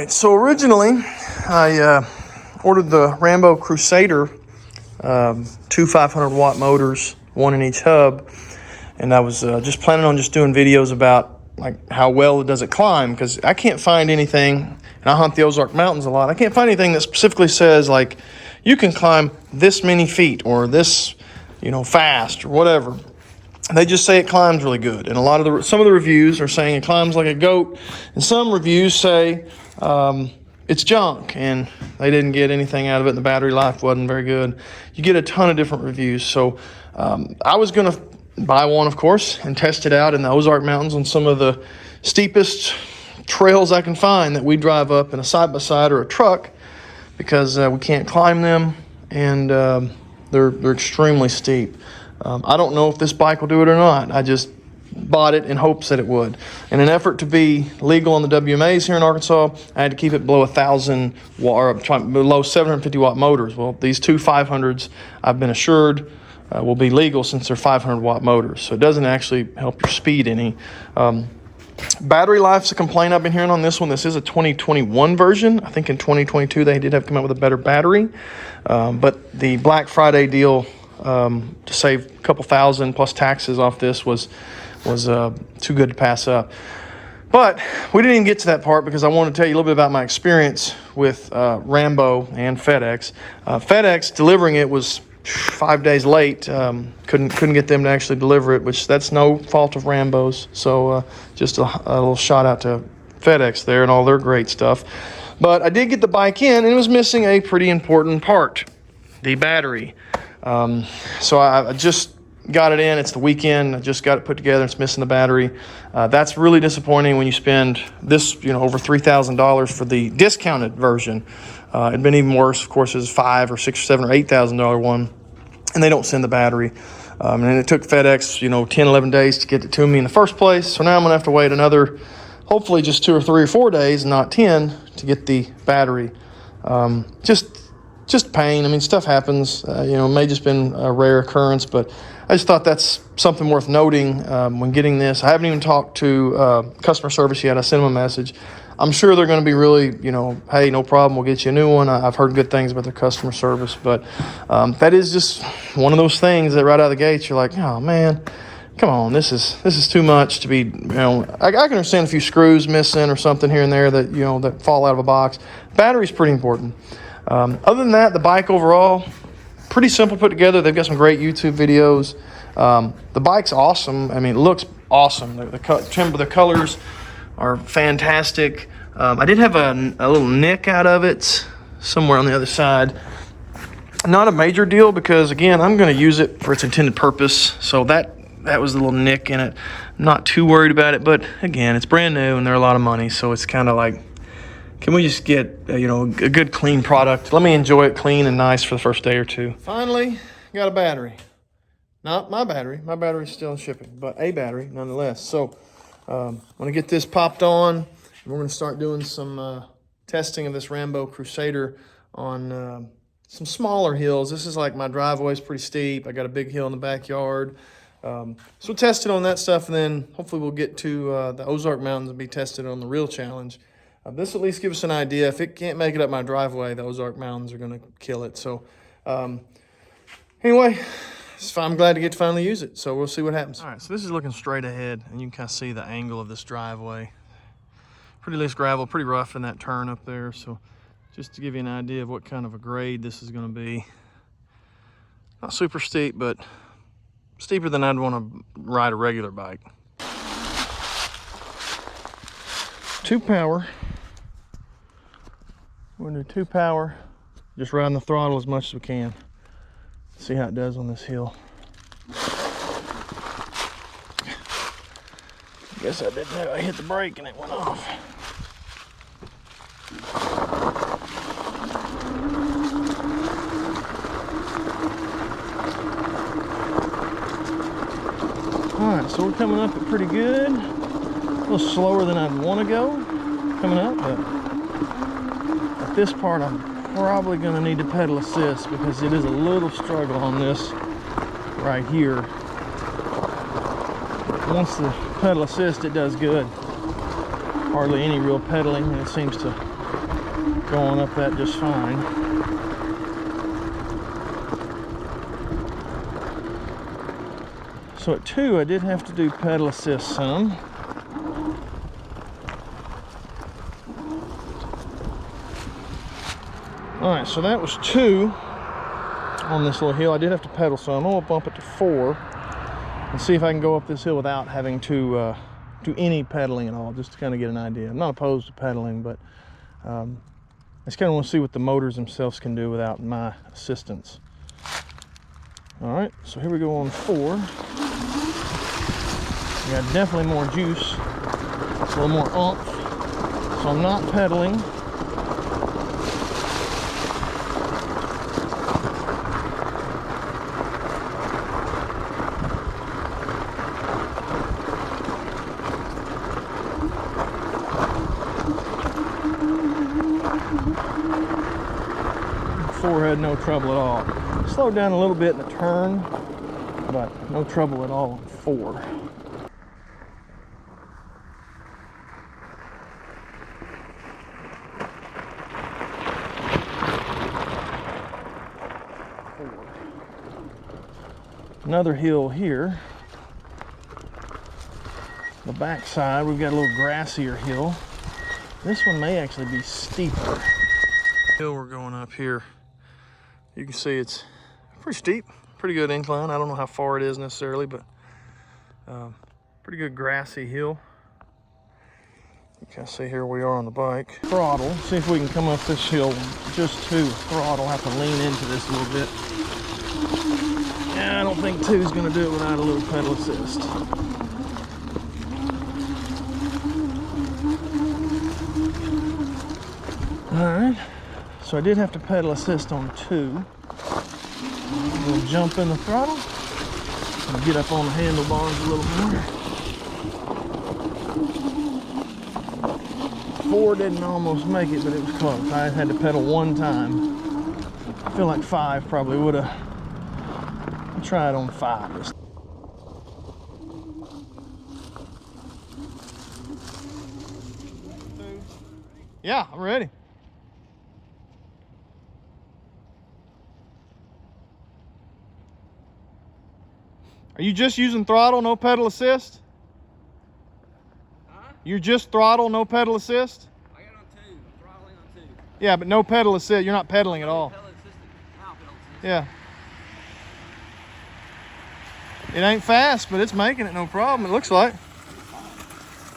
right, so originally I ordered the Rambo Crusader, two 500-watt motors, one in each hub, and I was just planning on just doing videos about like how well does it climb, because I can't find anything, and I hunt the Ozark Mountains a lot. I can't find anything that specifically says like you can climb this many feet or this, fast or whatever. They just say it climbs really good, and some of the reviews are saying it climbs like a goat, and some reviews say it's junk and they didn't get anything out of it, and the battery life wasn't very good. You get a ton of different reviews, so I was going to buy one, of course, and test it out in the Ozark Mountains on some of the steepest trails I can find that we drive up in a side-by-side or a truck, because we can't climb them, and they're extremely steep. I don't know if this bike will do it or not. I just bought it in hopes that it would. In an effort to be legal on the WMAs here in Arkansas, I had to keep it below 1,000 watt, or below 750 watt motors. Well, these two 500s, I've been assured, will be legal since they're 500 watt motors. So it doesn't actually help your speed any. Battery life's a complaint I've been hearing on this one. This is a 2021 version. I think in 2022 they did have come out with a better battery. But the Black Friday deal, to save a couple thousand plus taxes off this was too good to pass up. But we didn't even get to that part, because I want to tell you a little bit about my experience with Rambo and FedEx. FedEx delivering it was 5 days late. Couldn't get them to actually deliver it, which that's no fault of Rambo's. So just a little shout out to FedEx there and all their great stuff. But I did get the bike in, and it was missing a pretty important part, the battery. So I just got it in. It's the weekend. I just got it put together. It's missing the battery. That's really disappointing when you spend this, over $3,000 for the discounted version. It'd been even worse, of course, is $5,000 or $6,000 or $7,000 or $8,000 one, and they don't send the battery. And it took FedEx, 10, 11 days to get it to me in the first place. So now I'm gonna have to wait another, hopefully just 2 or 3 or 4 days, not 10, to get the battery. Just pain. I mean, stuff happens. It may just been a rare occurrence, but I just thought that's something worth noting when getting this. I haven't even talked to customer service yet. I sent them a message. I'm sure they're going to be really, hey, no problem, we'll get you a new one. I've heard good things about their customer service, but that is just one of those things that right out of the gates you're like, oh man, come on, this is too much to be. I can understand a few screws missing or something here and there that that fall out of a box. Battery's pretty important. Other than that, the bike overall, pretty simple put together. They've got some great YouTube videos. The bike's awesome. I mean, it looks awesome. The colors are fantastic. I did have a little nick out of it somewhere on the other side. Not a major deal, because again, I'm going to use it for its intended purpose. So that was a little nick in it. Not too worried about it, but again, it's brand new and they're a lot of money. So it's kind of like, can we just get a good clean product? Let me enjoy it clean and nice for the first day or two. Finally, got a battery. Not my battery. My battery's still in shipping, but a battery nonetheless. So I'm gonna get this popped on, and we're gonna start doing some testing of this Rambo Crusader on some smaller hills. This is like my driveway's pretty steep. I got a big hill in the backyard. So we'll test it on that stuff, and then hopefully we'll get to the Ozark Mountains and be tested on the real challenge. This will at least give us an idea. If it can't make it up my driveway, the Ozark Mountains are going to kill it. So anyway, I'm glad to get to finally use it. So we'll see what happens. All right, so this is looking straight ahead, and you can kind of see the angle of this driveway. Pretty loose gravel, pretty rough in that turn up there. So just to give you an idea of what kind of a grade this is going to be. Not super steep, but steeper than I'd want to ride a regular bike. 2 power. We're gonna do 2 power, just riding the throttle as much as we can. See how it does on this hill. Guess I didn't know I hit the brake and it went off. All right, so we're coming up at pretty good. A little slower than I'd want to go coming up, but at this part I'm probably going to need to pedal assist, because it is a little struggle on this right here. Once the pedal assist, it does good. Hardly any real pedaling, and it seems to going up that just fine. So at 2, I did have to do pedal assist some. All right, so that was 2 on this little hill. I did have to pedal some. I'm gonna bump it to 4 and see if I can go up this hill without having to do any pedaling at all, just to kind of get an idea. I'm not opposed to pedaling, but I just kind of want to see what the motors themselves can do without my assistance. All right, so here we go on 4. We got definitely more juice, a little more oomph, so I'm not pedaling. Had no trouble at all. Slowed down a little bit in the turn, but no trouble at all on 4. Another hill here. The back side, we've got a little grassier hill. This one may actually be steeper. Hill we're going up here. You can see it's pretty steep, pretty good incline. I don't know how far it is necessarily, but pretty good grassy hill. You can see here we are on the bike. Throttle, see if we can come up this hill just 2. Throttle, have to lean into this a little bit. Yeah, I don't think 2 is gonna do it without a little pedal assist. All right. So I did have to pedal assist on 2. We'll jump in the throttle and get up on the handlebars a little more. 4 didn't almost make it, but it was close. I had to pedal 1 time. I feel like 5 probably would have. I'll try it on 5. Yeah, I'm ready. Are you just using throttle, no pedal assist? Huh? You're just throttle, no pedal assist? I got on 2, throttling on 2. Yeah, but no pedal assist. You're not pedaling at all. Pedal assisted. Now pedal assist. Yeah. It ain't fast, but it's making it no problem, it looks like.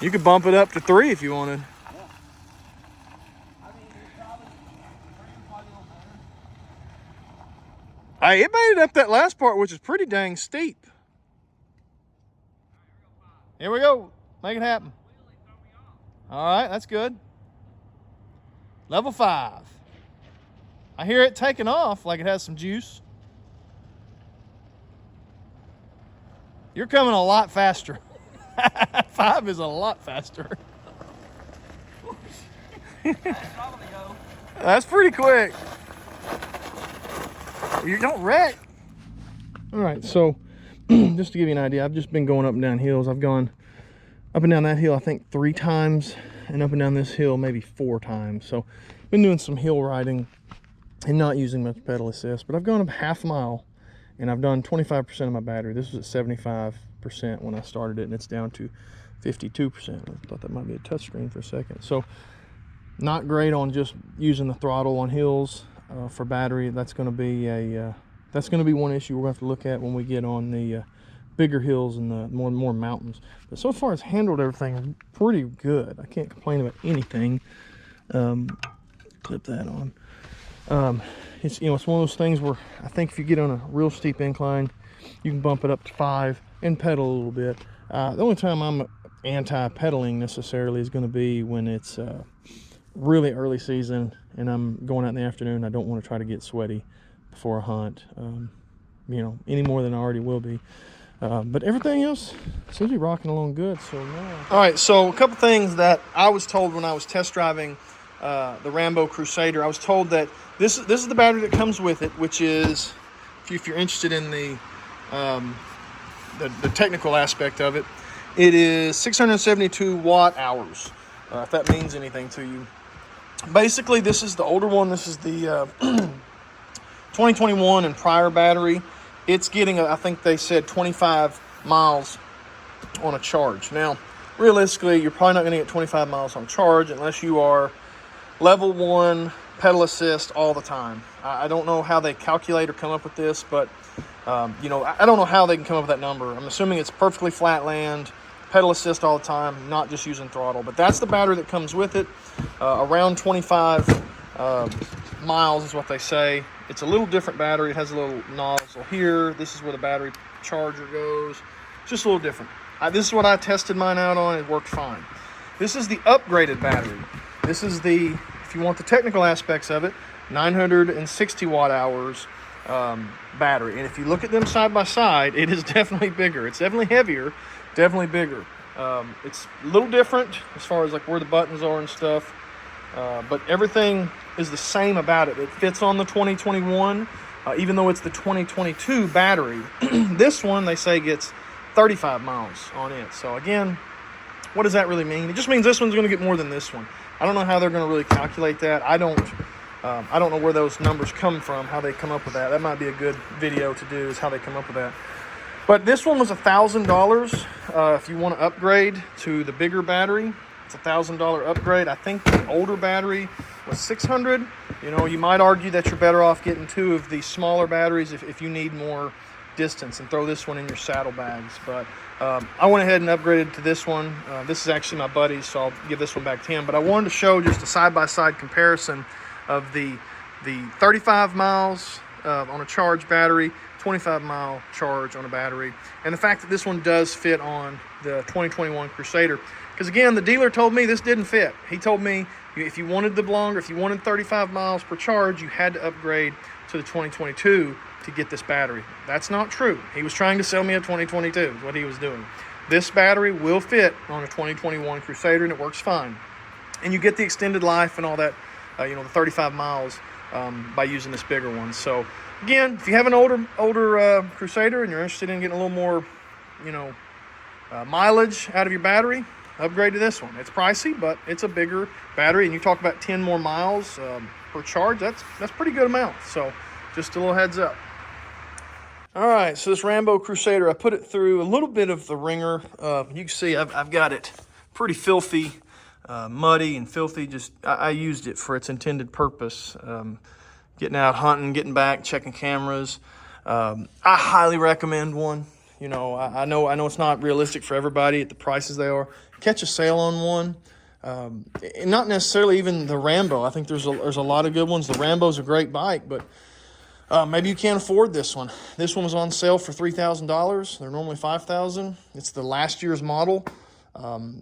You could bump it up to 3 if you wanted. Yeah. I mean, it's probably a little better. Hey, it made it up that last part, which is pretty dang steep. Here we go. Make it happen. All right, that's good. Level 5. I hear it taking off like it has some juice. You're coming a lot faster. 5 is a lot faster. That's pretty quick. You don't wreck. All right, so just to give you an idea, I've just been going up and down hills. I've gone up and down that hill, I think 3 times, and up and down this hill maybe 4 times. So been doing some hill riding and not using much pedal assist, but I've gone up half a mile and I've done 25% of my battery. This was at 75% when I started it, and it's down to 52%. I thought that might be a touchscreen for a second. So not great on just using the throttle on hills for battery. That's going to be one issue we're going to have to look at when we get on the bigger hills and the more mountains. But so far it's handled everything pretty good. I can't complain about anything. Clip that on. It's one of those things where I think if you get on a real steep incline, you can bump it up to 5 and pedal a little bit. The only time I'm anti-pedaling necessarily is going to be when it's really early season and I'm going out in the afternoon. I don't want to try to get sweaty before a hunt, any more than I already will be. But everything else seems to be rocking along good. So now. All right, so a couple things that I was told when I was test driving the Rambo Crusader. I was told that this is the battery that comes with it, which is, if you're interested in the technical aspect of it, it is 672 watt hours, if that means anything to you. Basically, this is the older one. This is the 2021 and prior battery. It's getting, I think they said 25 miles on a charge. Now, realistically, you're probably not going to get 25 miles on charge unless you are level 1 pedal assist all the time. I don't know how they calculate or come up with this, but you know, I don't know how they can come up with that number. I'm assuming it's perfectly flat land, pedal assist all the time, not just using throttle. But that's the battery that comes with it. Around 25 miles is what they say. It's a little different battery. It has a little nozzle here. This is where the battery charger goes. It's just a little different. This is what I tested mine out on. It worked fine. This is the upgraded battery. This is the, if you want the technical aspects of it, 960 watt hours battery. And if you look at them side by side, it is definitely bigger. It's definitely heavier, definitely bigger. It's a little different as far as like where the buttons are and stuff. But everything is the same about it. It fits on the 2021, even though it's the 2022 battery. This one, they say, gets 35 miles on it. So again, what does that really mean? It just means this one's going to get more than this one. I don't know how they're going to really calculate that. I don't know where those numbers come from, how they come up with that. That might be a good video to do, is how they come up with that. But this one was $1,000 if you want to upgrade to the bigger battery. It's $1,000 upgrade. I think the older battery was $600. You know, you might argue that you're better off getting two of the smaller batteries if you need more distance, and throw this one in your saddlebags. But I went ahead and upgraded to this one. This is actually my buddy's, so I'll give this one back to him. But I wanted to show just a side-by-side comparison of the 35 miles on a charged battery, 25-mile charge on a battery, and the fact that this one does fit on the 2021 Crusader. Because again, the dealer told me this didn't fit. He told me if you wanted the longer, if you wanted 35 miles per charge, you had to upgrade to the 2022 to get this battery. That's not true. He was trying to sell me a 2022 is what he was doing. This battery will fit on a 2021 Crusader, and it works fine. And you get the extended life and all that, you know, the 35 miles by using this bigger one. So again, if you have an older Crusader and you're interested in getting a little more, you know, mileage out of your battery, upgrade to this one. It's pricey, but it's a bigger battery, and you talk about 10 more miles per charge. That's pretty good amount. So just a little heads up. All right, so this Rambo Crusader, I put it through a little bit of the ringer. You can see I've got it pretty filthy, muddy and filthy. Just I used it for its intended purpose. Getting out hunting, getting back, checking cameras. I highly recommend one. You know, I know it's not realistic for everybody at the prices they are. Catch a sale on one. And not necessarily even the Rambo. I think there's a lot of good ones. The Rambo's a great bike, but maybe you can't afford this one. This one was on sale for $3,000. They're normally $5,000. It's the last year's model.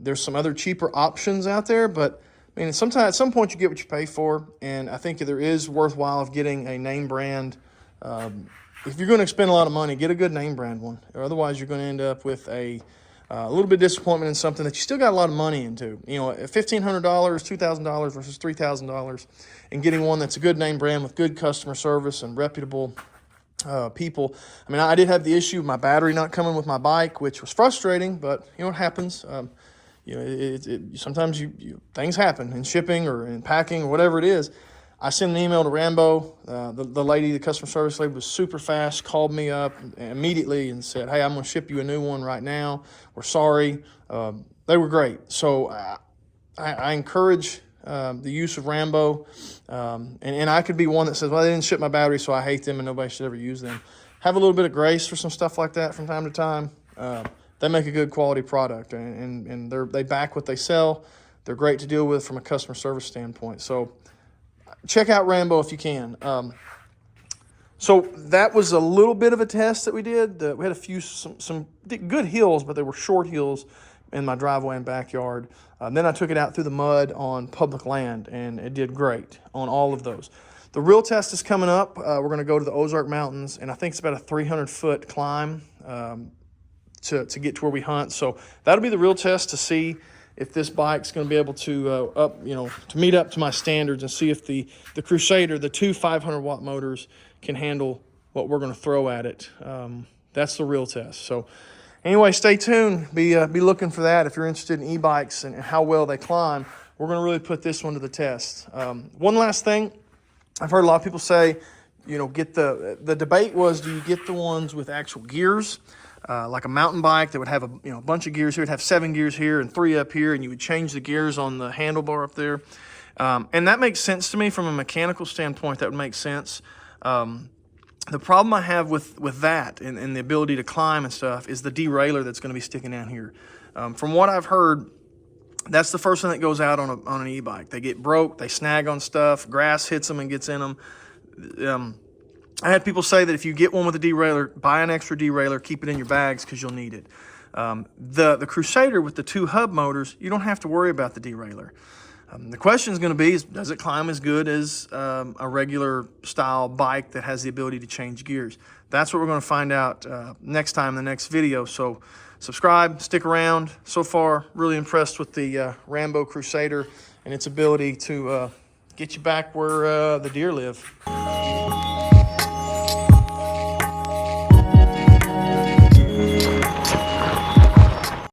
There's some other cheaper options out there, but I mean, sometimes at some point you get what you pay for, and I think there is worthwhile of getting a name brand. If you're going to spend a lot of money, get a good name brand one, or otherwise you're going to end up with a little bit of disappointment in something that you still got a lot of money into. You know, $1,500, $2,000 versus $3,000, and getting one that's a good name brand with good customer service and reputable people. I mean, I did have the issue of my battery not coming with my bike, which was frustrating, but you know, it happens. You know, sometimes things happen in shipping or in packing or whatever it is. I sent an email to Rambo. The lady, the customer service lady, was super fast, called me up immediately and said, hey, I'm going to ship you a new one right now. We're sorry. They were great. So I encourage the use of Rambo. And I could be one that says, well, they didn't ship my battery, so I hate them and nobody should ever use them. Have a little bit of grace for some stuff like that from time to time. They make a good quality product, and they back what they sell. They're great to deal with from a customer service standpoint. So check out Rambo if you can. So that was a little bit of a test that we did. We had some good hills, but they were short hills in my driveway and backyard. Then I took it out through the mud on public land, and it did great on all of those. The real test is coming up. We're going to go to the Ozark Mountains, and I think it's about a 300-foot climb to get to where we hunt. So that'll be the real test to see if this bike's going to be able to to meet up to my standards, and see if the Crusader, the two 500-watt motors, can handle what we're going to throw at it. That's the real test. So anyway, stay tuned. Be looking for that if you're interested in e-bikes and how well they climb. we're going to really put this one to the test. One last thing, I've heard a lot of people say, get the debate was, do you get the ones with actual gears, like a mountain bike that would have a bunch of gears here, it'd have 7 gears here and 3 up here, and you would change the gears on the handlebar up there. And that makes sense to me from a mechanical standpoint. That would make sense. The problem I have with that and the ability to climb and stuff is the derailleur that's going to be sticking down here. From what I've heard, that's the first thing that goes out on an e-bike. They get broke, they snag on stuff, grass hits them and gets in them. I had people say that if you get one with a derailleur, buy an extra derailleur, keep it in your bags because you'll need it. The Crusader with the 2 hub motors, you don't have to worry about the derailleur. The question is going to be, does it climb as good as a regular style bike that has the ability to change gears? That's what we're going to find out next time in the next video. So subscribe, stick around. So far, really impressed with the Rambo Crusader and its ability to get you back where the deer live.